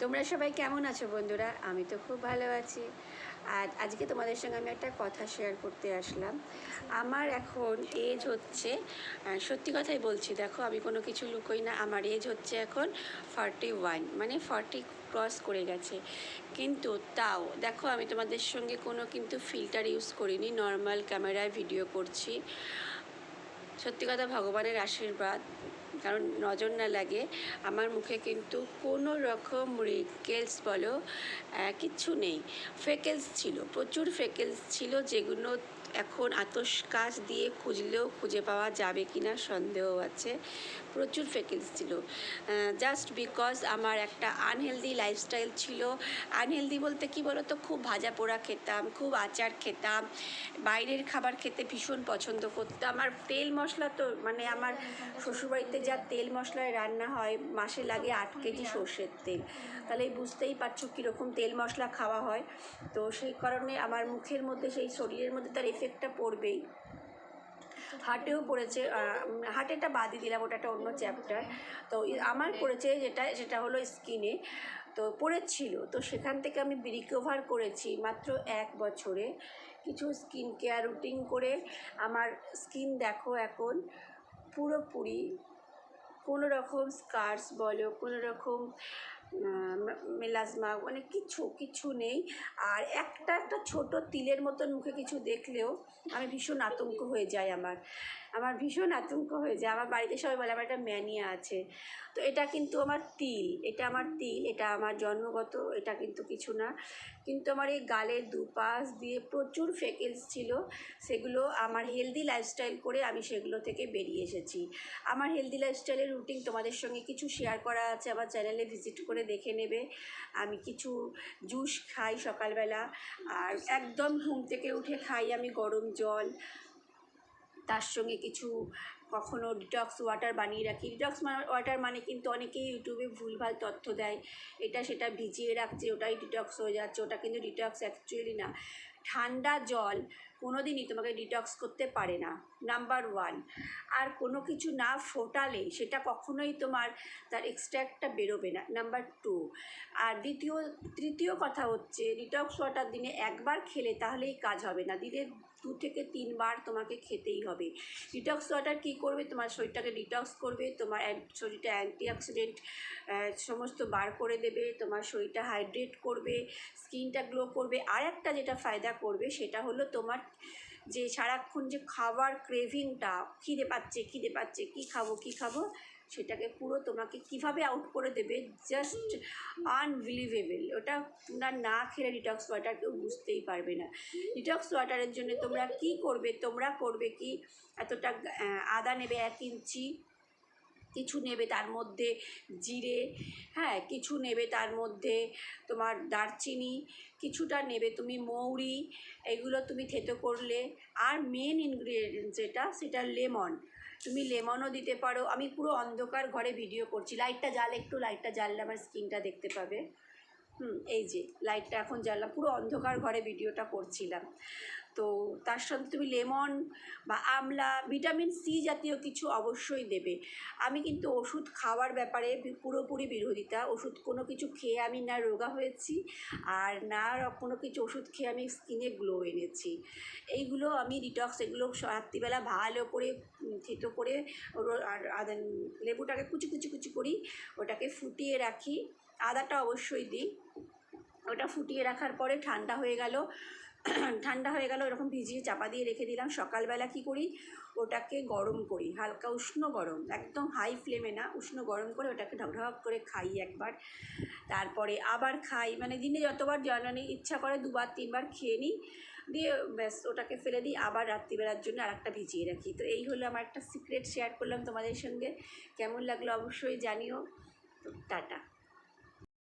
তোমরা সবাই কেমন আছো বন্ধুরা? আমি তো খুব ভালো আছি। আর আজকে তোমাদের সঙ্গে আমি একটা কথা শেয়ার করতে আসলাম। আমার এখন এজ হচ্ছে, সত্যি কথাই বলছি, দেখো আমি কোনো কিছু লুকোই না, আমার এজ হচ্ছে এখন 41, মানে 40 ক্রস করে গেছে। কিন্তু তাও দেখো আমি তোমাদের সঙ্গে কোনো কিন্তু ফিল্টার ইউজ করিনি, নর্মাল ক্যামেরায় ভিডিও করছি। সত্যি কথা, ভগবানের আশীর্বাদ, কারণ নজর না লাগে। আমার মুখে কিন্তু কোনো রকম রিকেলস বলো কিচ্ছু নেই। ফেকেলস ছিল, প্রচুর ফেকেলস ছিল, যেগুলো এখন আতশ কাচ দিয়ে খুঁজলেও খুঁজে পাওয়া যাবে কি না সন্দেহ আছে। প্রচুর ফেকেলস ছিল, জাস্ট বিকজ আমার একটা আনহেলদি লাইফস্টাইল ছিল। আনহেলদি বলতে কি বলো তো, খুব ভাজা পোড়া খেতাম, খুব আচার খেতাম, বাইরের খাবার খেতে ভীষণ পছন্দ করতাম। আর তেল মশলা তো মানে আমার শ্বশুরবাড়িতে যা তেল মশলায় রান্না হয়, মাসে লাগে 8 কেজি সর্ষের তেল, তাহলে বুঝতেই পারছো কীরকম তেল মশলা খাওয়া হয়। তো সেই কারণে আমার মুখের মধ্যে, সেই শরীরের মধ্যে তার এফেক্টটা পড়বেই। হার্টেও পড়েছে, হার্টেটা বাদই দিলাম, ওটা একটা অন্য চ্যাপ্টার। তো আমার পড়েছে সেটা হলো স্কিনে, তো পড়েছিল। তো সেখান থেকে আমি রিকভার করেছি মাত্র 1 বছরে, কিছু স্কিন কেয়ার রুটিন করে। আমার স্কিন দেখো এখন পুরোপুরি, কোনো রকম স্কার্স বলো, কোনো রকম মেলাজমা, মানে কিছু নেই। আর একটা ছোট তিলের মতন মুখে কিছু দেখলেও আমি ভীষণ আতঙ্ক হয়ে যায়, আমার ভীষণ আতঙ্ক হয়ে যায়। আমার বাড়িতে সবাই বলে আমার একটা ম্যানিয়া আছে। তো এটা কিন্তু আমার তিল, এটা আমার জন্মগত, এটা কিন্তু কিছু না। কিন্তু আমার এই গালের দুপাশ দিয়ে প্রচুর ফেকেলস ছিল, সেগুলো আমার হেলদি লাইফস্টাইল করে আমি সেগুলো থেকে বেরিয়ে এসেছি। আমার হেলদি লাইফস্টাইলের রুটিন তোমাদের সঙ্গে কিছু শেয়ার করা আছে, আমার চ্যানেলে ভিজিট করে দেখে নেবে। আমি কিছু জুস খাই সকালবেলা, আর একদম ঘুম থেকে উঠে খাই আমি গরম জল, তার সঙ্গে কিছু কখনো ডিটক্স ওয়াটার বানিয়ে রাখি। ডিটক্স ওয়াটার মানে কিন্তু অনেকেই ইউটিউবে ভুলভাল তথ্য দেয়, এটা সেটা ভিজিয়ে রাখছে ওটাই ডিটক্স হয়ে যাচ্ছে, ওটা কিন্তু ডিটক্স অ্যাকচুয়ালি না। ঠান্ডা জল কোনো দিনই তোমাকে ডিটক্স করতে পারে না, নাম্বার 1। আর কোনো কিছু না ফোটালে সেটা কখনোই তোমার তার এক্সট্র্যাক্টটা বেরোবে না, নাম্বার 2। আর তৃতীয় কথা হচ্ছে, ডিটক্স ওয়াটার দিনে একবার খেলে তাহলেই কাজ হবে না, দিনে 2 থেকে 3 বার তোমাকে খেতেই হবে। ডিটক্স ওয়াটার কী করবে, তোমার শরীরটাকে ডিটক্স করবে, তোমার শরীরটা অ্যান্টিঅক্সিডেন্ট সমস্ত বার করে দেবে, তোমার শরীরটা হাইড্রেট করবে, স্কিনটা গ্লো করবে। আর একটা যেটা ফায়দা করবে সেটা হলো তোমার যে সারাক্ষণ যে খাবার ক্রেভিংটা, খিদে পাচ্ছে কী খাবো, সেটাকে পুরো তোমাকে কিভাবে আউট করে দেবে, জাস্ট আনবিলিভেবল। ওটা তোমরা না খেলে ডিটক্স ওয়াটার কেউ বুঝতেই পারবে না। ডিটক্স ওয়াটারের জন্য তোমরা কি করবে, কি এতটা আদা নেবে 1 ইঞ্চি, কিছু নেবে তার মধ্যে জিরে, হ্যাঁ কিছু নেবে তার মধ্যে তোমার দারচিনি, কিছুটা নেবে তুমি মৌরি, এগুলো তুমি থেতো করলে। আর মেন ইনগ্রিডিয়েন্ট সেটা লেমন, তুমি লেমনও দিতে পারো। আমি পুরো অন্ধকার ঘরে ভিডিও করছি, লাইটটা জ্বাললে আমার স্কিনটা দেখতে পাবে। এই যে লাইটটা এখন জ্বাললাম, পুরো অন্ধকার ঘরে ভিডিওটা করছিলাম। তো তার সাথে তুমি লেমন বা আমলা, ভিটামিন সি জাতীয় কিছু অবশ্যই দেবে। আমি কিন্তু ওষুধ খাওয়ার ব্যাপারে পুরোপুরি বিরোধিতা। ওষুধ কোনো কিছু খেয়ে আমি না রোগা হয়েছি, আর না কোনো কিছু ওষুধ খেয়ে আমি স্কিনে গ্লো এনেছি। এইগুলো আমি ডিটক্স, এগুলো রাত্রিবেলা ভালো করে থেতো করে আর লেবুটাকে কুচি করি, ওটাকে ফুটিয়ে রাখি, আদাটা অবশ্যই দিই। ওটা ফুটিয়ে রাখার পরে ঠান্ডা হয়ে গেল, এরকম ভিজিয়ে চাপা দিয়ে রেখে দিলাম। সকালবেলা কি করি, ওটাকে গরম করি, হালকা উষ্ণ গরম, একদম হাই ফ্লেমে না, উষ্ণ গরম করে ওটাকে ঢকঢক করে খাই একবার, তারপরে আবার খাই, মানে দিনে যতবার জানানি ইচ্ছা করে 2বার 3বার খেয়ে নিই, দিয়ে ব্যাস ওটাকে ফেলে দিই, আবার রাত্রিবেলার জন্য আর একটা ভিজিয়ে রাখি। তো এই হলো আমার একটা সিক্রেট শেয়ার করলাম তোমাদের সঙ্গে, কেমন লাগলো অবশ্যই জানিও। তো টাটা।